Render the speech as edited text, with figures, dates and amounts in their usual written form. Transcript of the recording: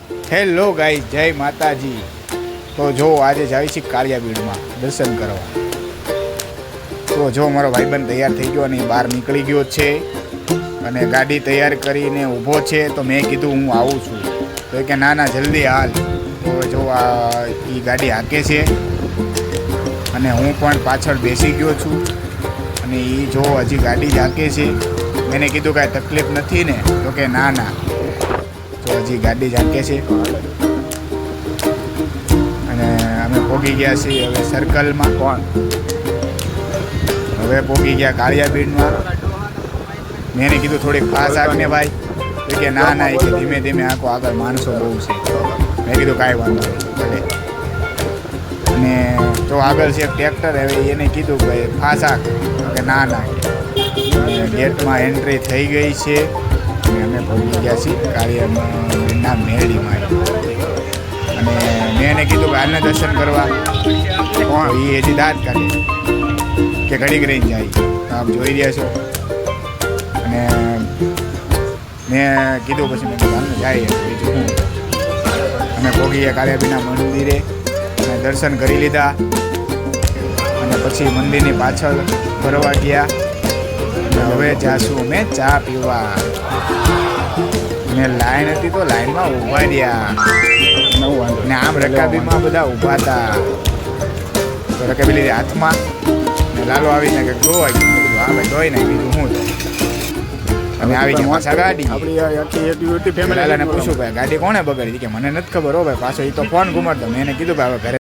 Hello guys, જય માતાજી. તો જો આજે જાય છે કાળિયાબીડમાં દર્શન કરવા. તો જો મારો ભાઈબંધ તૈયાર થઈ ગયો અને બહાર નીકળી ગયો છે અને ગાડી તૈયાર કરીને ઊભો છે. તો મેં કીધું હું આવું છું. તો કે ના ના જલ્દી હાલ. તો જો આ એ ગાડી હાકે છે અને હું પણ પાછળ બેસી ગયો છું અને એ જો હજી ગાડી જ હાકે છે. મેં કીધું કાંઈ તકલીફ નથી ને? તો કે ના ના. તો હજી ગાડી જ હાકે છે અને અમે પહોંચી ગયા છીએ હવે સર્કલમાં. હવે પહોંચી ગયા કાળિયાબીડમાં. મેં એને કીધું થોડીક ફાસ આપને ભાઈ. તો કે ના ના, એ કે ધીમે ધીમે આંખો, આગળ માણસો બહુ છે. મેં કીધું કાંઈ વાંધો નહીં ભલે. અને તો આગળ છે એક ટ્રેક્ટર. હવે એને કીધું કે ફાસ આખ. કે ના ના. ગેટમાં એન્ટ્રી થઈ ગઈ છે અને અમે પહોંચી ગયા છીએ કાળિયાબીડના મેળીમાં. અને મેં એને કીધું કે હાલને દર્શન કરવા. કોણ એ હજી દાંત કાઢે કે ઘડીક રહીને જાય. તો આપ જોઈ રહ્યા છો. અને મેં કીધું પછી મેં હાલને જાય. બીજું હું અમે પહોંચી ગયા કાળિયાબીડના મંદિરે અને દર્શન કરી લીધા. અને પછી મંદિરની પાછળ ફરવા ગયા. અને હવે જાશું અમે ચા પીવા. ને લાઈન હતી તો લાઈનમાં ઊભા રહ્યા. ને આમ રકાબીમાં બધા ઊભા હતા. તો રકાબી લીધી હાથમાં ને લાલો આવીને કે ધોવાઈ ગયું. હા ભાઈ ધોઈ નાખી. બીજું શું તો અમે આવી ગયા પાછા ગાડી. લાલાને પૂછ્યું ભાઈ ગાડી કોણે બગાડી? કે મને નથી ખબર હો ભાઈ. પાછો એ તો ફોન ઘુમાડતો. મેં એને કીધું ભાઈ હવે ઘરે